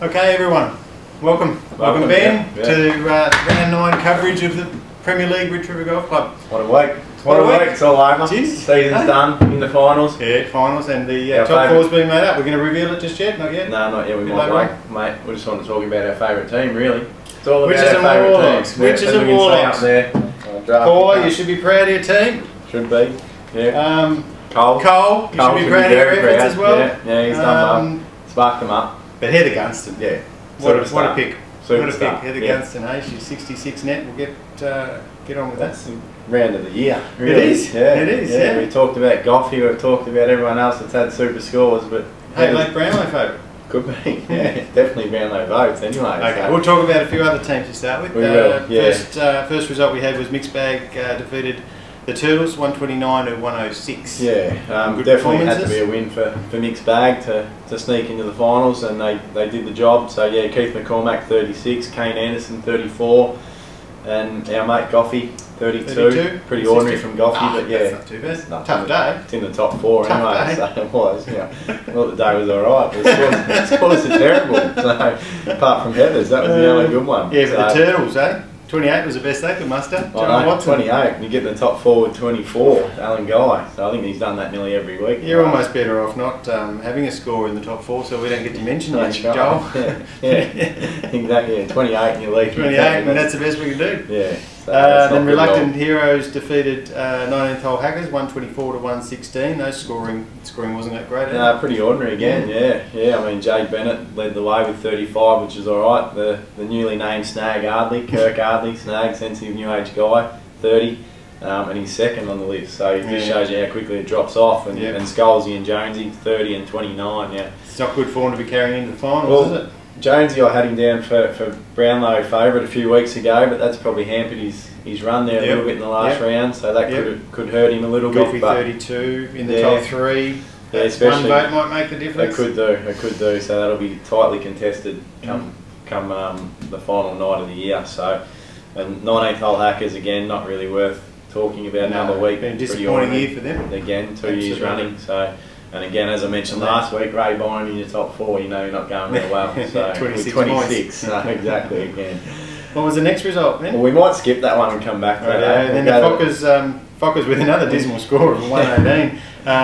Okay, everyone, welcome Ben, to round 9 coverage of the Premier League Ridge River Golf Club. What a week! What a week! It's all over. Season's done in the finals. Yeah, finals, and the top four's been made up. We're going to reveal it just yet? Not yet? No, not yet. We might wait, mate. We just want to talk about our favourite team, really. It's all about our favourite team. Which is a Warlocks. Paula, you should be proud of your team. Should be. Yeah. Cole, you should be proud of your efforts as well. Yeah, he's done well. Sparked them up. But Heather Gunston. Yeah. What a pick. What a pick. Heather Gunston, She's 66 net. We'll get on with that. That's the round of the year. Really. It is. Yeah. It is. Yeah. We talked about Goffey. We've talked about everyone else that's had super scores, but hey, Lake Brownlow favourite. Could be. Yeah, definitely Brownlow votes anyway. Okay, so. we'll talk about a few other teams to start with. We will. Yeah. First result we had was Mixed Bag defeated the Turtles 129 to 106. Yeah, definitely had to be a win for Mixed Bag to sneak into the finals, and they did the job. So yeah, Keith McCormack 36, Kane Anderson 34, and our mate Goffey 32. Pretty ordinary from Goffey, but yeah, that's not too bad. Tough day. It's in the top 4 anyway, so it was. Well, the day was alright, but the scores are terrible. So apart from Heather's, that was the only good one. Yeah, but the Turtles, 28 was the best they could muster. Oh, no, 28, and you get in the top 4 with 24, Alan Guy. So I think he's done that nearly every week. You're almost better off not having a score in the top 4, so we don't get to mention you, Joel. Yeah, exactly. Yeah, 28 and you leave. 28, and that's the best we can do. Yeah. So then Reluctant Heroes defeated 19th Hole Hackers 124 to 116. No scoring wasn't that great. No, pretty ordinary again. Yeah. I mean, Jade Bennett led the way with 35, which is all right. The newly named Snag Ardley, Kirk Ardley, Snag, sensitive new age guy, 30, and he's second on the list. So it just shows you how quickly it drops off. And Scholesy and Jonesy 30 and 29. Yeah, it's not good form to be carrying into the finals, is it? Jonesy, I had him down for Brownlow favourite a few weeks ago, but that's probably hampered his run there a little bit in the last round, so that could hurt him a little bit. Goffey 32 in the top 3. Yeah, especially one vote might make the difference. It could do. So that'll be tightly contested come the final night of the year. So, and 19th Hole Hackers again, not really worth talking about another week. Been a disappointing year for them. Again, 2 years running. So. And again, as I mentioned last week, Ray Byron in your top 4, you know you're not going real well. So 26. So exactly, again. What was the next result then? Well, we might skip that one and come back to that. And then the Fockers with another dismal score of 118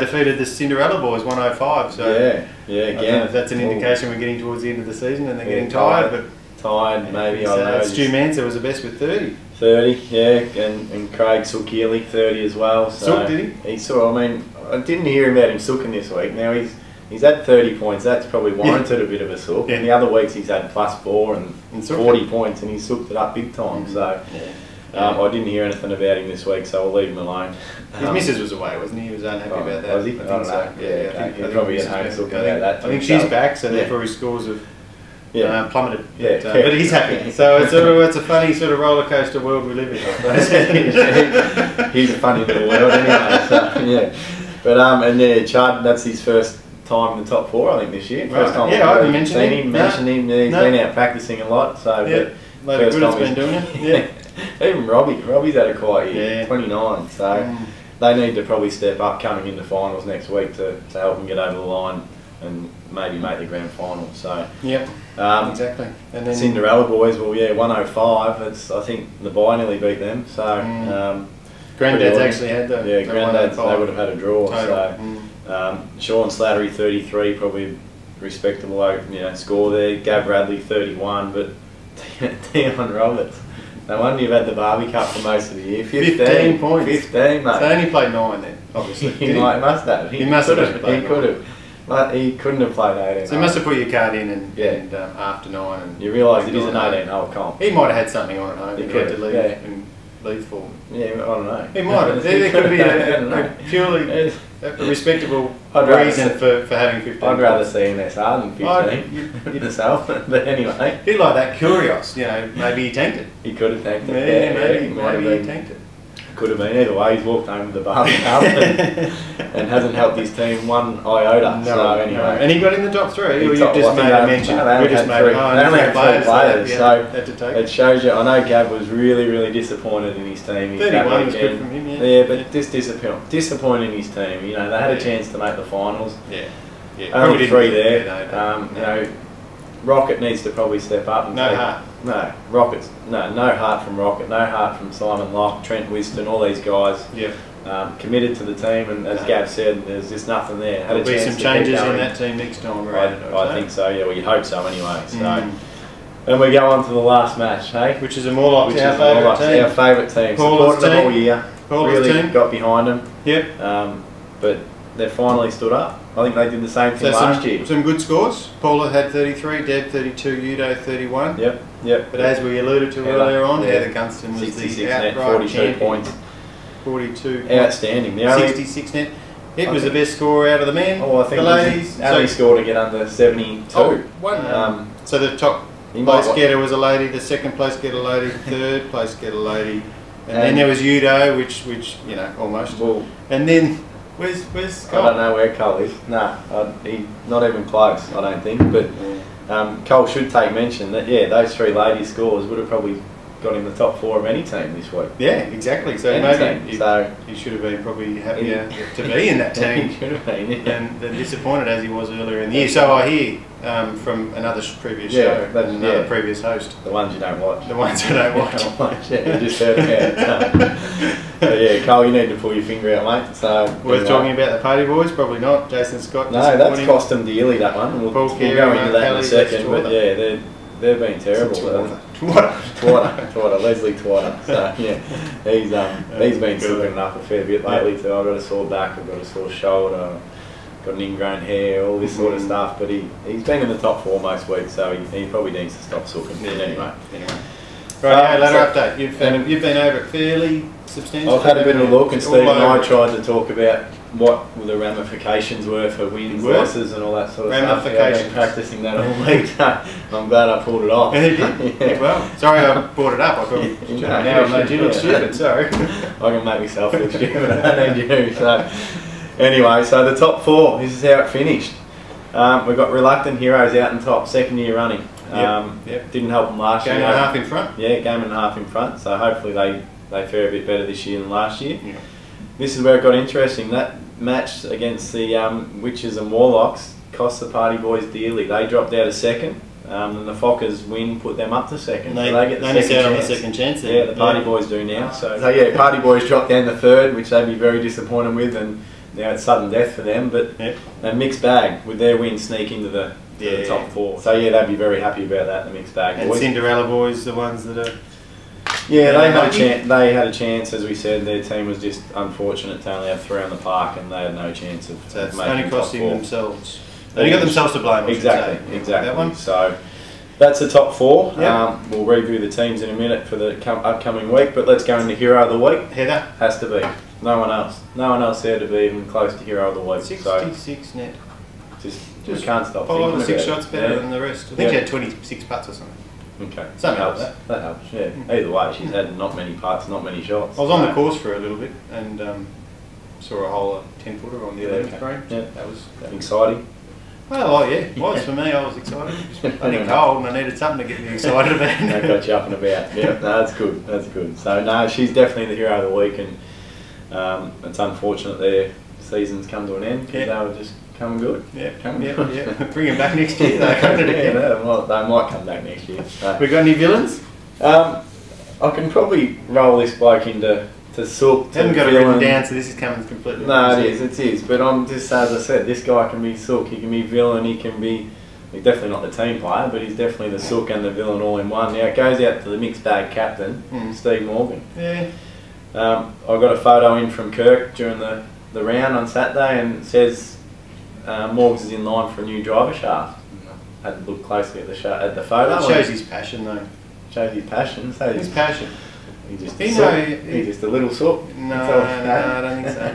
defeated the Cinderella Boys 105. So yeah, again. I don't know if that's an indication we're getting towards the end of the season and they're getting tired. But tired, maybe. I don't know. Stu Manser was the best with 30. 30, yeah, and Craig Sook-Keely 30 as well. So Sook, did he? He saw. I mean, I didn't hear about him sooking this week. Now he's had 30 points. That's probably warranted a bit of a sook. And the other weeks he's had +4 and 40 points, and he's sooked it up big time. So I didn't hear anything about him this week, so I'll leave him alone. His missus was away, wasn't he? He was unhappy about that. Was he? I don't know. Yeah, I think probably at home sooking about that. I think she's back, so therefore his scores have plummeted. Yeah, but he's happy. So it's a funny sort of roller coaster world we live in, I suppose. He's a funny little world anyway. So yeah, but Chad, that's his first time in the top 4, I think, this year. First time. I haven't mentioned him. He's been out practicing a lot. So first time he's been doing it. Yeah. Even Robbie's had a quiet year. 29. So they need to probably step up coming into finals next week to help them get over the line and maybe make the grand final. So exactly. And then Cinderella Boys, 105. I think the bye nearly beat them. So Granddad's actually had the Granddad's, they would have had a draw. Total. So Sean Slattery 33, probably respectable score there. Gav Radley 31, but Dion Roberts. No wonder you've had the Barbie Cup for most of the year. 15 points. 15, mate. So he only played 9 then, obviously. He must have. He must have. He could have. But he couldn't have played 18. So you must have put your card in and after 9. And you realise it is an 18-hole comp. He might have had something on at home. He could have to leave and leave for. Yeah, I don't know. He might have. There could be a purely respectable reason for having 15. I'd rather see him SR than 15 myself. But anyway. A bit like that Curios, maybe he tanked it. He could have tanked it. Maybe he tanked it. Could have been either way. He's walked home with the Barbie Cup and hasn't helped his team one iota. No, so anyway, and he got in the top 3. Or you just made a mention. They only had 3 players. So it shows you. I know Gav was really disappointed in his team. 31 was good from him. Yeah, but just disappointing his team. They had a chance to make the finals. Yeah. Only 3 there. Rocket needs to probably step up. And No heart. No, Rocket's no heart from Rocket, no heart from Simon Locke, Trent Wiston, all these guys. Yeah. Committed to the team, and as Gav said, there's just nothing there. There'll be some changes in that team next time around. I think so. Yeah, well, you hope so anyway. So. And we go on to the last match, hey? Which is a Morlocks, our favourite team. Our favourite team. Paula's Supported them all year. Paula's really team. got behind them. Yep. But they finally stood up. I think they did the same thing last year. Some good scores. Paula had 33, Deb 32, Udo 31. Yep. But as we alluded to earlier on, Heather Gunston was 66 the net, outright 42 champion. points. 42. Outstanding. 66 net. It was the best score out of the men. Oh, I think the ladies. Ali scored to get under 72. One. So the top place getter was a lady, the second place getter lady, third place getter lady, and then there was Udo, which you know, almost. Well, and then where's Cole? I don't know where Cole is. No, he not even close. I don't think. But Cole should take mention that those three ladies' scores would have probably got in the top 4 of any team this week. Yeah, exactly. So maybe he should have been probably happier to be in that team. He should have been, yeah. And disappointed as he was earlier in the year. So I hear from another previous show, another previous host. The ones you don't watch. The ones you don't watch. Yeah, you just heard about. But yeah, Cole, you need to pull your finger out, mate. So worth talking about the Party Boys? Probably not. Jason Scott. No, that's cost them dearly, that one. We'll go into that in a second. But yeah, they've been terrible. Twatter, Leslie Twatter. So yeah, he's been sucking up a fair bit lately too. I've got a sore back, I've got a sore shoulder, got an ingrown hair, all this sort of stuff. But he's been in the top 4 most weeks, so he probably needs to stop sucking. Anyway. Right, ladder update. You've been over it fairly substantially. I've had a bit of a look, and Steve and I tried to talk about what the ramifications were for wins, losses, and all that sort of stuff. I've been practicing that all week. I'm glad I pulled it off. Yeah. Well, sorry I brought it up. I thought now I made you look stupid. Sorry. I can make myself look stupid. I don't need you. So anyway, so the top 4. This is how it finished. We've got Reluctant Heroes out in top, 2nd year running. Didn't help them last year. Game and a half in front. Yeah, game and a half in front. So hopefully they fare a bit better this year than last year. Yeah. This is where it got interesting. That match against the Witches and Warlocks cost the Party Boys dearly. They dropped out of 2nd, and the Fockers win put them up to 2nd. And they get the second chance. Then. Yeah, the Party Boys do now. So yeah, Party Boys dropped down to 3rd, which they'd be very disappointed with, and now it's sudden death for them. But a mixed bag with their win sneak into the top 4. So yeah, they'd be very happy about that. The mixed bag. And Cinderella Boys, the ones that are. Yeah, they had a chance. They had a chance, as we said. Their team was just unfortunate to only have 3 on the park, and they had no chance of making only costing themselves. They only got themselves to blame. Exactly. That one. So that's the top 4. Yep. We'll review the teams in a minute for the upcoming week, but let's go into Hero of the Week. Heather has to be. No one else. No one else there to be even close to Hero of the Week. 66 net. Just we can't stop. 5 or 6 shots better than the rest. I think she had 26 putts or something. Okay. Something helps. That helps, yeah. Either way, she's had not many putts, not many shots. I was on the course for a little bit and saw a hole 10-footer on the 11th green. Yeah. That was exciting. Well, yeah, it was for me. I was excited. It was pretty cold and I needed something to get me excited about. That got you up and about. Yeah, no, that's good. That's good. So, no, she's definitely the Hero of the Week, and it's unfortunate their season's come to an end because they were just coming good. Bring them back next year. They're coming again. They might come back next year. So. We got any villains? I can probably roll this bloke into Sook. Haven't got it written down, so this is coming completely. No, it is. But I'm just, as I said, this guy can be Sook. He can be villain. He can be. He's definitely not the team player, but he's definitely the Sook and the villain all in one. Now it goes out to the mixed bag captain, Steve Morgan. Yeah. I got a photo in from Kirk during the round on Saturday, and it says Morgs is in line for a new driver shaft. Had to look closely at the photo. It shows his passion though. Shows his passion. So his passion. He's just a little Sook. No, I don't think so.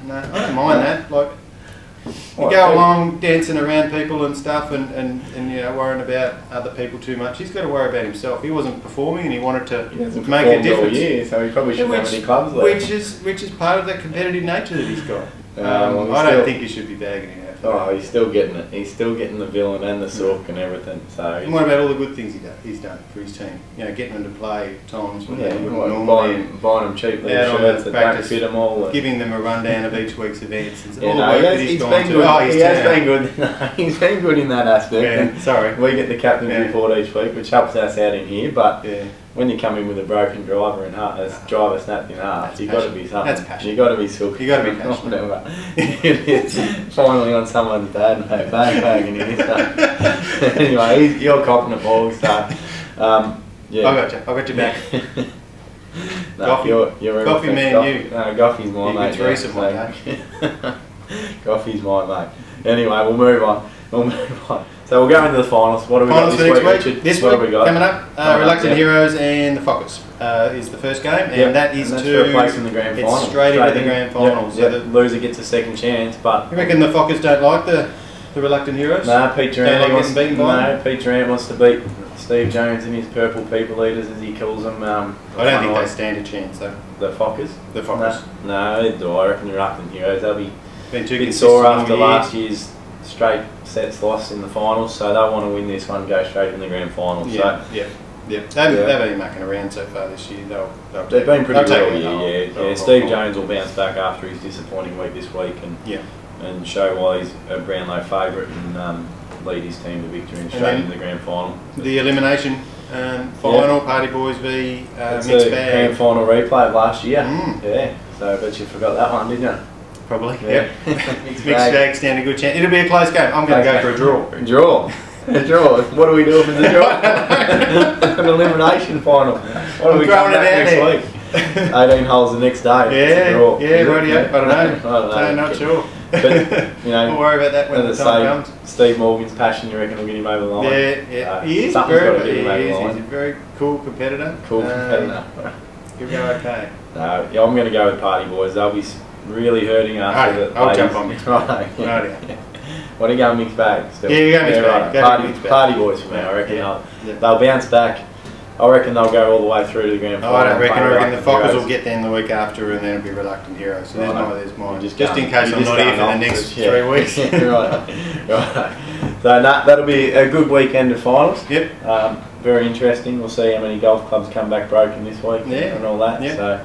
No. I don't mind that. Like, you go along dancing around people and stuff, and you know, worrying about other people too much. He's got to worry about himself. He wasn't performing, and he wanted to make a difference. Year, so he probably shouldn't have any clubs left. Which is part of the competitive nature that he's got. I don't think he should be bagging him out Oh, he's still getting it. He's still getting the villain and the sook and everything. So. And what about all the good things he's done for his team? You know, getting them to play times when they wouldn't like normally. buying them cheap little shirts that don't fit them all. Giving them a rundown of each week's events. It's Yeah, all no, the work that he's gone to. Oh, he has been good. He's been good in that aspect. Yeah, sorry. We get the captain's report each week, which helps us out in here. But yeah. when you come in with a broken driver and driver snapped in half, you've got to be something. That's passion. You've got to be silky. You've got to be passionate. Finally on someone's dad, mate. Bang, and he stuff. Anyway, you're copping the ball, so yeah. I got you back. No, Goffy, you're Goffy man, you. No, Goffy's my You mate. Teresa, Goffy's my mate. Anyway, we'll move on. So we'll go into the finals. What do we got this week, Richard? This what week, have we got? coming up, Reluctant Heroes and the Fockers is the first game, and that is and to for a place in the grand final. It's straight into the grand final. So the loser gets a second chance. But you reckon the Fockers don't like the Reluctant Heroes? No, Pete Durant wants to beat Steve Jones and his purple people eaters, as he calls them. I don't think they stand a chance, though. The Fockers? The Fockers. No, they do. I reckon the Reluctant Heroes, they'll be been too a bit sore after last year's straight sets loss in the finals, so they'll want to win this one, go straight in the grand final. Yeah, so, They've been mucking around so far this year. They've been pretty well, yeah. Steve Jones Jones will bounce back after his disappointing week this week and show why he's a Brownlow favourite and lead his team to victory and straight into the grand final. The elimination final, Party Boys v It's Mixed a Bag. grand final replay of last year. Yeah, so I bet you forgot that one, didn't you? Probably, yeah. Mixed Bag stand a good chance. It'll be a close game. I'm going to go for a draw. A draw. What do we do if it's a draw? An elimination final. What are we going next week? 18 holes the next day. Radio. I don't know. I'm not sure. But, we'll worry about that when the time comes. Steve Morgan's passion, you reckon, will get him over the line? Yeah. He is. He's a very cool competitor. He'll go okay. I'm going to go with Party Boys. They'll be really hurting after I'll jump on me. Right. What are you going Mixed Bag? Still? Yeah, you're going Mixed Bag. Party Boys for me, I reckon. They'll bounce back. I reckon they'll go all the way through to the grand final. I don't reckon. I reckon the Fockers will get them the week after, and then it'll be Reluctant Heroes. So there's mine. Just in case I'm not here for the next 3 weeks. right. So that'll be a good weekend of finals. Yep. Very interesting. We'll see how many golf clubs come back broken this week and all that. So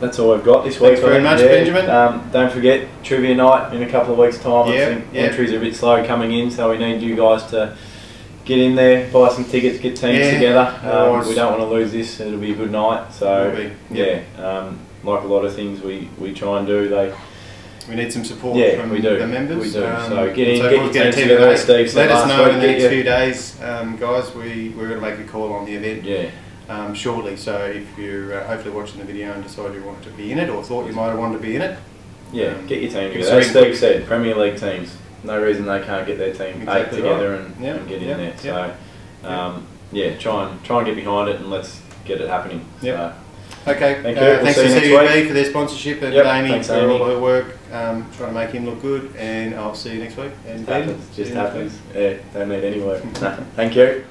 that's all we've got this week. Thanks very much, Benjamin. Don't forget trivia night in a couple of weeks' time. I think entries are a bit slow coming in, so we need you guys to get in there, buy some tickets, get teams together. We don't want to lose this. It'll be a good night. So like a lot of things we try and do, we need some support from the members. We do. So get your teams together, as Steve said. Let us know in the next few days, guys. We're going to make a call on the event shortly. So if you're hopefully watching the video and decide you want to be in it, or thought you might have wanted to be in it, get your team together. As Steve said, Premier League teams. No reason they can't get their team together and get in there. So try and get behind it and let's get it happening. So, okay. Thank you. Thanks to CUB for their sponsorship and Amy for all her work trying to make him look good. And I'll see you next week. And just happens. Yeah, don't need any work. Thank you.